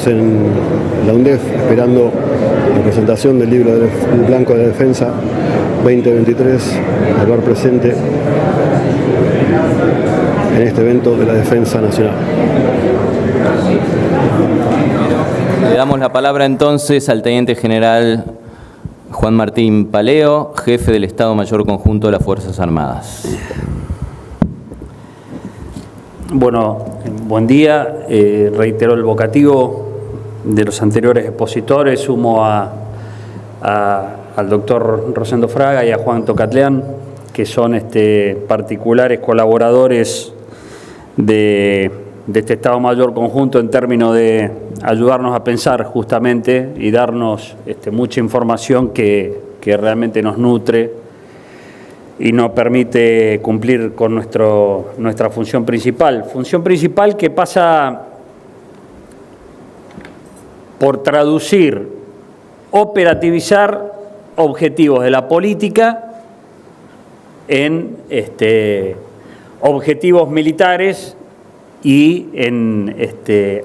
Estamos en la UNDEF esperando la presentación del libro del Blanco de la Defensa 2023, al ver presente en este evento de la Defensa Nacional. Le damos la palabra entonces al Teniente General Juan Martín Paleo, jefe del Estado Mayor Conjunto de las Fuerzas Armadas. Bueno, buen día. Reitero el vocativo de los anteriores expositores. Sumo al doctor Rosendo Fraga y a Juan Tocatlián, que son particulares colaboradores de este Estado Mayor Conjunto en términos de ayudarnos a pensar justamente y darnos mucha información que realmente nos nutre y nos permite cumplir con nuestra función principal. Función principal que pasa por traducir, operativizar objetivos de la política en objetivos militares y en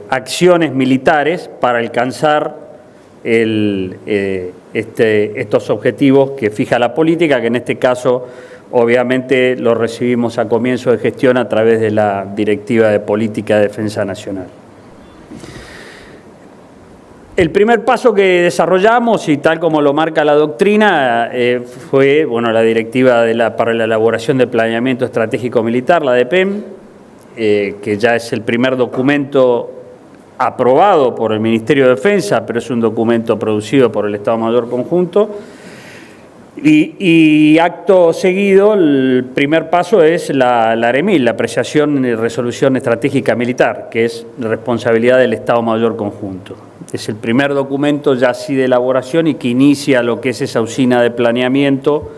acciones militares para alcanzar estos objetivos que fija la política, que en este caso obviamente lo recibimos a comienzo de gestión a través de la Directiva de Política de Defensa Nacional. El primer paso que desarrollamos, y tal como lo marca la doctrina, fue la Directiva para la elaboración del planeamiento estratégico militar, la DPEM, que ya es el primer documento aprobado por el Ministerio de Defensa, pero es un documento producido por el Estado Mayor Conjunto. Y acto seguido, el primer paso es la AREMIL, la apreciación y resolución estratégica militar, que es responsabilidad del Estado Mayor Conjunto. Es el primer documento ya así de elaboración y que inicia lo que es esa usina de planeamiento.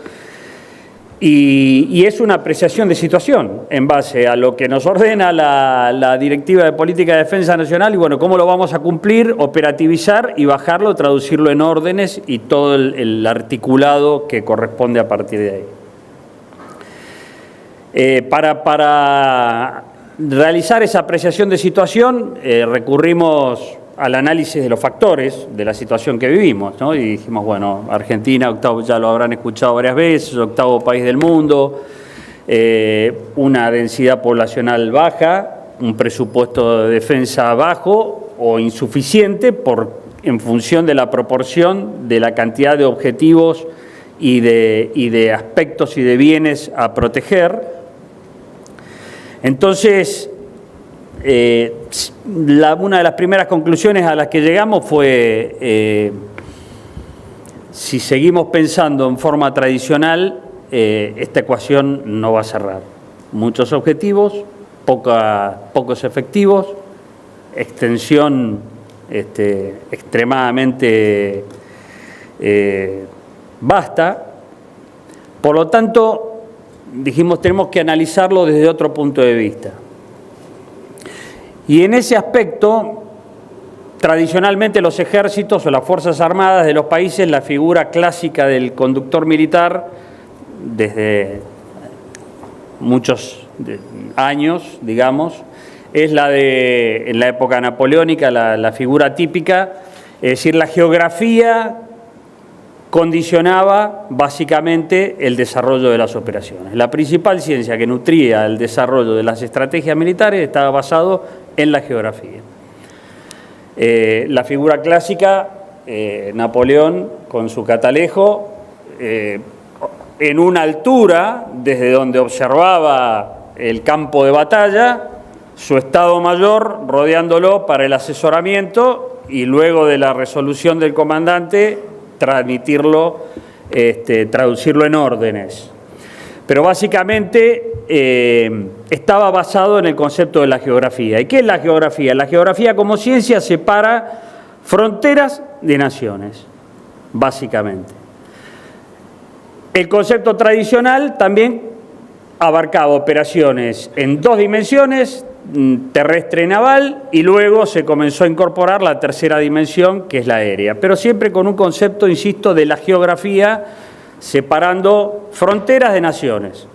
Y es una apreciación de situación en base a lo que nos ordena la Directiva de Política de Defensa Nacional y cómo lo vamos a cumplir, operativizar y bajarlo, traducirlo en órdenes y todo el articulado que corresponde a partir de ahí. Para realizar esa apreciación de situación recurrimos al análisis de los factores de la situación que vivimos, ¿no? Y dijimos, Argentina, ya lo habrán escuchado varias veces, octavo país del mundo, una densidad poblacional baja, un presupuesto de defensa bajo o insuficiente en función de la proporción de la cantidad de objetivos y de aspectos y de bienes a proteger. Entonces, una de las primeras conclusiones a las que llegamos fue si seguimos pensando en forma tradicional, esta ecuación no va a cerrar. Muchos objetivos, pocos efectivos, extensión extremadamente vasta. Por lo tanto, dijimos, tenemos que analizarlo desde otro punto de vista. Y en ese aspecto, tradicionalmente los ejércitos o las Fuerzas Armadas de los países, la figura clásica del conductor militar, desde muchos años, digamos, es la en la época napoleónica, la figura típica, es decir, la geografía condicionaba básicamente el desarrollo de las operaciones. La principal ciencia que nutría el desarrollo de las estrategias militares estaba basado en la geografía. La figura clásica, Napoleón con su catalejo, en una altura desde donde observaba el campo de batalla, su Estado Mayor rodeándolo para el asesoramiento y luego de la resolución del comandante transmitirlo, traducirlo en órdenes. Pero básicamente estaba basado en el concepto de la geografía. ¿Y qué es la geografía? La geografía como ciencia separa fronteras de naciones, básicamente. El concepto tradicional también abarcaba operaciones en dos dimensiones, terrestre y naval, y luego se comenzó a incorporar la tercera dimensión, que es la aérea, pero siempre con un concepto, insisto, de la geografía, separando fronteras de naciones.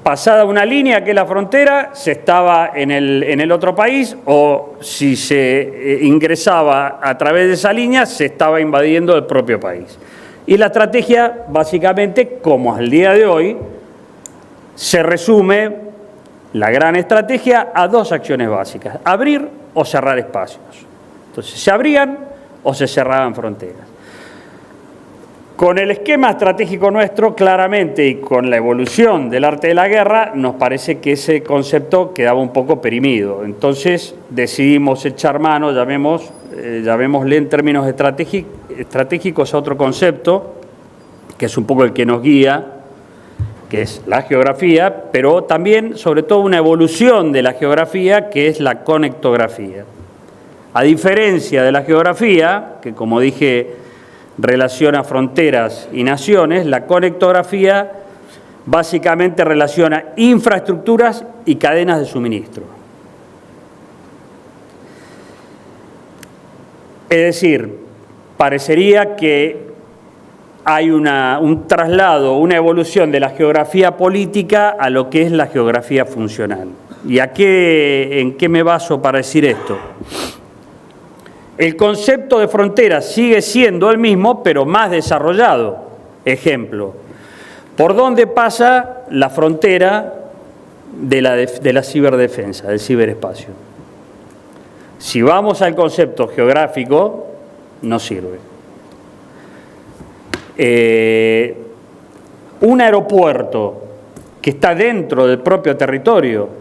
pasada una línea que es la frontera, se estaba en el otro país, o si se ingresaba a través de esa línea, se estaba invadiendo el propio país. Y la estrategia, básicamente, como al día de hoy, se resume la gran estrategia a dos acciones básicas: abrir o cerrar espacios. Entonces, se abrían o se cerraban fronteras. Con el esquema estratégico nuestro, claramente, y con la evolución del arte de la guerra, nos parece que ese concepto quedaba un poco perimido. Entonces decidimos echar mano, llamémosle en términos estratégicos a otro concepto, que es un poco el que nos guía, que es la geografía, pero también, sobre todo, una evolución de la geografía, que es la conectografía. A diferencia de la geografía, que como dije, relaciona fronteras y naciones, la conectografía básicamente relaciona infraestructuras y cadenas de suministro. Es decir, parecería que hay un traslado, una evolución de la geografía política a lo que es la geografía funcional. ¿Y en qué me baso para decir esto? El concepto de frontera sigue siendo el mismo, pero más desarrollado. Ejemplo, ¿por dónde pasa la frontera de la ciberdefensa, del ciberespacio? Si vamos al concepto geográfico, no sirve. Un aeropuerto que está dentro del propio territorio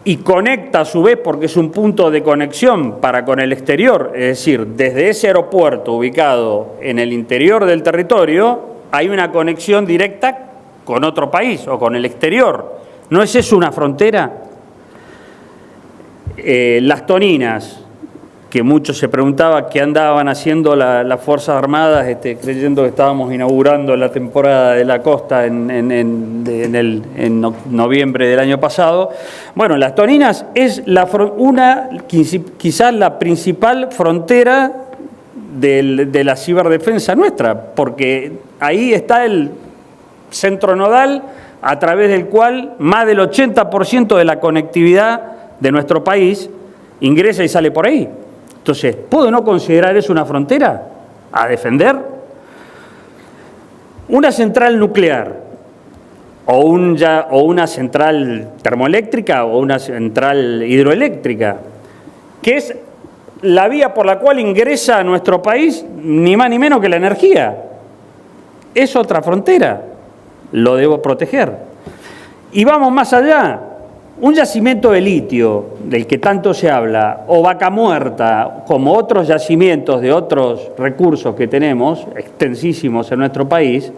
y conecta a su vez, porque es un punto de conexión para con el exterior, es decir, desde ese aeropuerto ubicado en el interior del territorio, hay una conexión directa con otro país o con el exterior. ¿No es eso una frontera? Las Toninas, que muchos se preguntaban qué andaban haciendo las Fuerzas Armadas, creyendo que estábamos inaugurando la temporada de la costa en noviembre del año pasado. Bueno, Las Toninas es quizás la principal frontera de la ciberdefensa nuestra, porque ahí está el centro nodal a través del cual más del 80% de la conectividad de nuestro país ingresa y sale por ahí. Entonces, ¿puedo no considerar eso una frontera a defender? Una central nuclear o una central termoeléctrica o una central hidroeléctrica, que es la vía por la cual ingresa a nuestro país ni más ni menos que la energía. Es otra frontera, lo debo proteger. Y vamos más allá. Un yacimiento de litio, del que tanto se habla, o Vaca Muerta, como otros yacimientos de otros recursos que tenemos, extensísimos en nuestro país,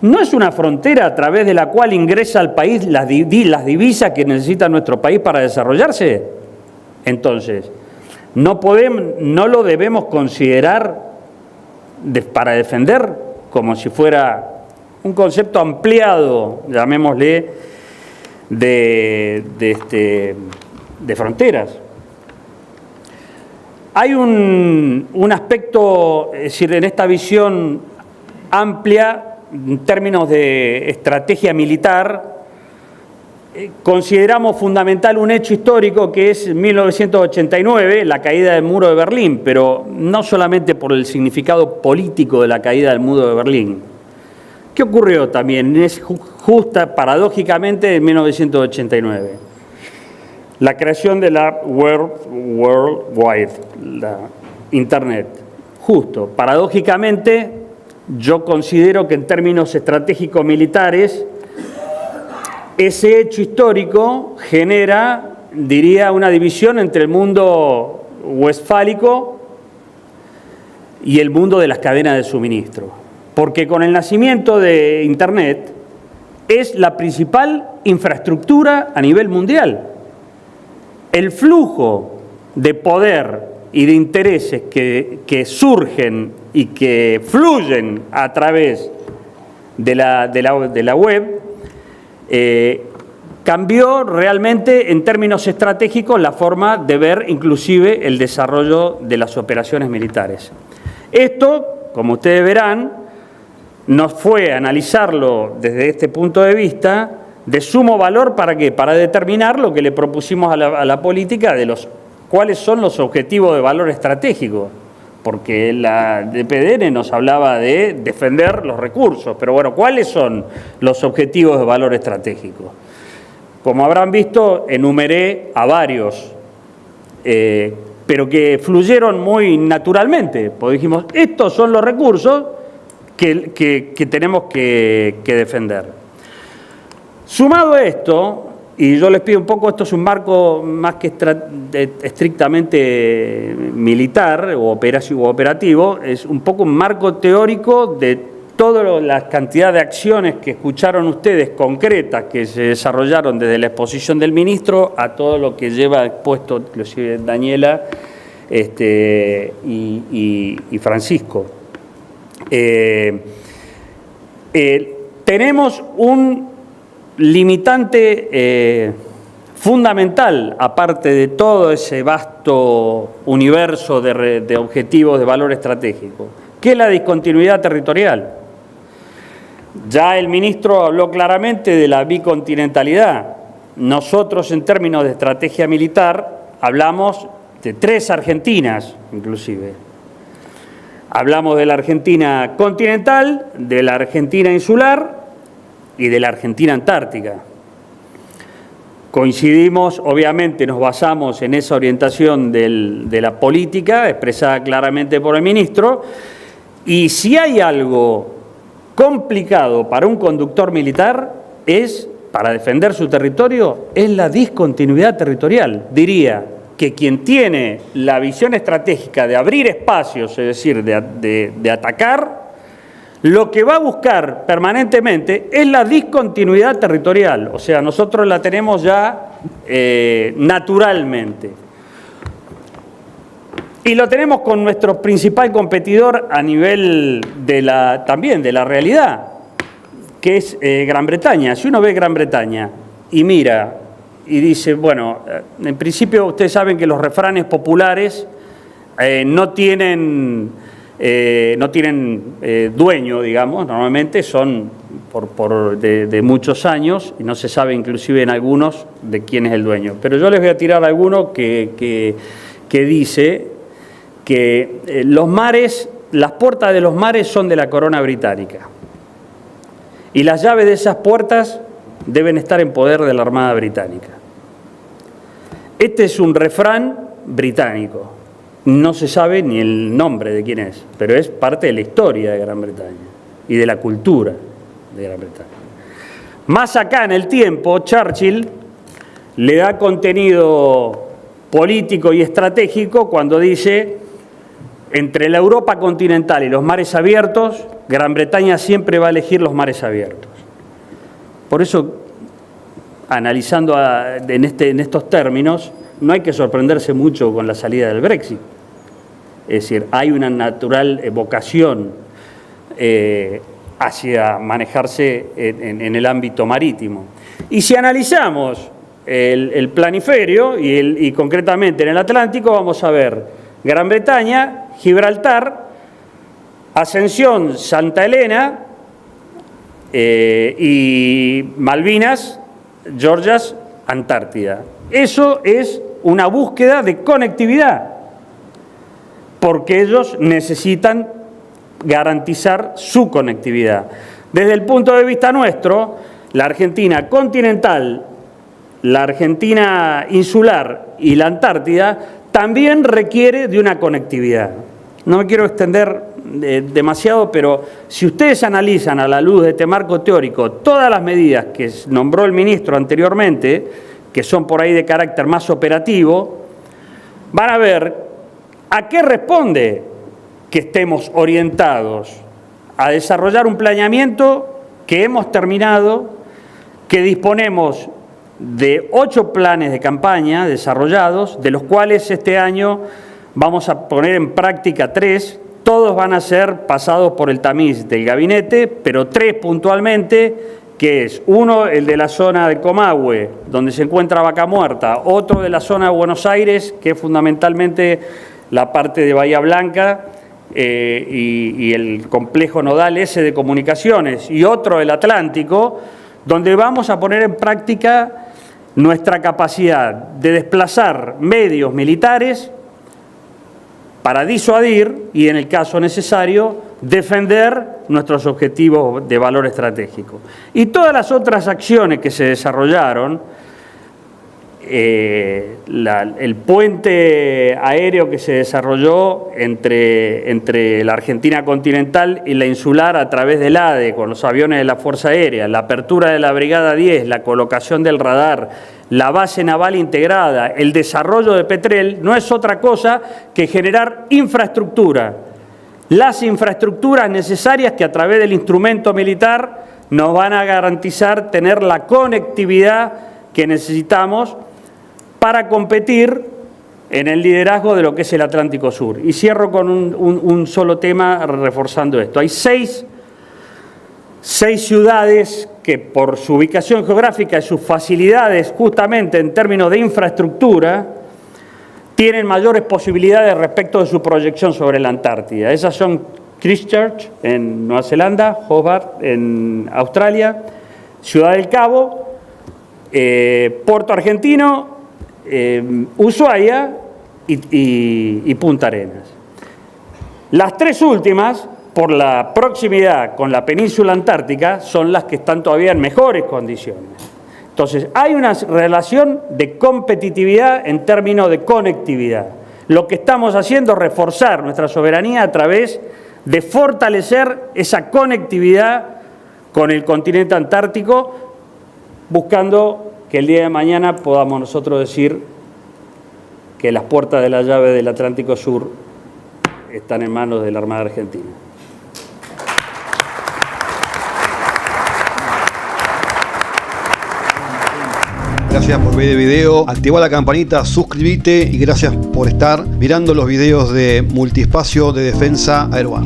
no es una frontera a través de la cual ingresa al país las divisas que necesita nuestro país para desarrollarse. Entonces, no lo debemos considerar para defender como si fuera un concepto ampliado, llamémosle, de fronteras. Hay un aspecto, es decir, en esta visión amplia, en términos de estrategia militar, consideramos fundamental un hecho histórico que es 1989, la caída del muro de Berlín, pero no solamente por el significado político de la caída del muro de Berlín. ¿Qué ocurrió también? Es justa, paradójicamente, en 1989. La creación de la World Wide, la Internet. Justo, paradójicamente, yo considero que en términos estratégicos militares, ese hecho histórico genera, diría, una división entre el mundo westfálico y el mundo de las cadenas de suministro. Porque con el nacimiento de Internet es la principal infraestructura a nivel mundial. El flujo de poder y de intereses que surgen y que fluyen a través de la web cambió realmente en términos estratégicos la forma de ver inclusive el desarrollo de las operaciones militares. Esto, como ustedes verán, nos fue analizarlo desde este punto de vista de sumo valor. ¿Para qué? Para determinar lo que le propusimos a la política de cuáles son los objetivos de valor estratégico. Porque la DPDN nos hablaba de defender los recursos, pero bueno, ¿cuáles son los objetivos de valor estratégico? Como habrán visto, enumeré a varios, pero que fluyeron muy naturalmente, porque dijimos, estos son los recursos que tenemos que defender. Sumado a esto, y yo les pido un poco, esto es un marco más que estrictamente militar o operativo, es un poco un marco teórico de toda la cantidad de acciones que escucharon ustedes concretas que se desarrollaron desde la exposición del ministro a todo lo que lleva expuesto inclusive Daniela y Francisco. Tenemos un limitante fundamental, aparte de todo ese vasto universo de objetivos de valor estratégico, que es la discontinuidad territorial. Ya el ministro habló claramente de la bicontinentalidad. Nosotros, en términos de estrategia militar, hablamos de 3 Argentinas, inclusive. Hablamos de la Argentina continental, de la Argentina insular y de la Argentina antártica. Coincidimos, obviamente nos basamos en esa orientación de la política expresada claramente por el ministro, y si hay algo complicado para un conductor militar para defender su territorio, es la discontinuidad territorial. Diría que quien tiene la visión estratégica de abrir espacios, es decir, de atacar, lo que va a buscar permanentemente es la discontinuidad territorial. O sea, nosotros la tenemos ya naturalmente. Y lo tenemos con nuestro principal competidor a nivel también de la realidad, que es Gran Bretaña. Si uno ve Gran Bretaña y mira y dice, bueno, en principio ustedes saben que los refranes populares no tienen dueño, digamos, normalmente son de muchos años y no se sabe inclusive en algunos de quién es el dueño. Pero yo les voy a tirar alguno que dice que los mares, las puertas de los mares son de la corona británica y las llaves de esas puertas deben estar en poder de la Armada Británica. Este es un refrán británico. No se sabe ni el nombre de quién es, pero es parte de la historia de Gran Bretaña y de la cultura de Gran Bretaña. Más acá en el tiempo, Churchill le da contenido político y estratégico cuando dice: entre la Europa continental y los mares abiertos, Gran Bretaña siempre va a elegir los mares abiertos. Por eso, analizando en estos términos, no hay que sorprenderse mucho con la salida del Brexit. Es decir, hay una natural vocación hacia manejarse en el ámbito marítimo. Y si analizamos el planiferio y concretamente en el Atlántico, vamos a ver Gran Bretaña, Gibraltar, Ascensión, Santa Elena y Malvinas, Georgias, Antártida. Eso es una búsqueda de conectividad, porque ellos necesitan garantizar su conectividad. Desde el punto de vista nuestro, la Argentina continental, la Argentina insular y la Antártida también requiere de una conectividad. No me quiero extender demasiado, pero si ustedes analizan a la luz de este marco teórico todas las medidas que nombró el ministro anteriormente, que son por ahí de carácter más operativo, van a ver a qué responde que estemos orientados a desarrollar un planeamiento que hemos terminado, que disponemos de 8 planes de campaña desarrollados, de los cuales este año vamos a poner en práctica 3, todos van a ser pasados por el tamiz del gabinete, pero 3 puntualmente, que es uno, el de la zona de Comahue, donde se encuentra Vaca Muerta, otro de la zona de Buenos Aires, que es fundamentalmente la parte de Bahía Blanca y el complejo nodal ese de comunicaciones y otro el Atlántico, donde vamos a poner en práctica nuestra capacidad de desplazar medios militares para disuadir y, en el caso necesario, defender nuestros objetivos de valor estratégico. Y todas las otras acciones que se desarrollaron, el puente aéreo que se desarrolló entre la Argentina continental y la insular a través del ADE con los aviones de la Fuerza Aérea, la apertura de la Brigada 10, la colocación del radar, la base naval integrada, el desarrollo de Petrel, no es otra cosa que generar infraestructura. Las infraestructuras necesarias que a través del instrumento militar nos van a garantizar tener la conectividad que necesitamos para competir en el liderazgo de lo que es el Atlántico Sur. Y cierro con un solo tema reforzando esto. Hay seis ciudades que por su ubicación geográfica y sus facilidades justamente en términos de infraestructura tienen mayores posibilidades respecto de su proyección sobre la Antártida. Esas son Christchurch en Nueva Zelanda, Hobart en Australia, Ciudad del Cabo, Puerto Argentino, Ushuaia y Punta Arenas. Las tres últimas, por la proximidad con la península antártica, son las que están todavía en mejores condiciones. Entonces, hay una relación de competitividad en términos de conectividad. Lo que estamos haciendo es reforzar nuestra soberanía a través de fortalecer esa conectividad con el continente antártico, buscando que el día de mañana podamos nosotros decir que las puertas de la llave del Atlántico Sur están en manos de la Armada Argentina. Gracias por ver el video, activa la campanita, suscríbete y gracias por estar mirando los videos de Multiespacio de Defensa Aeroar.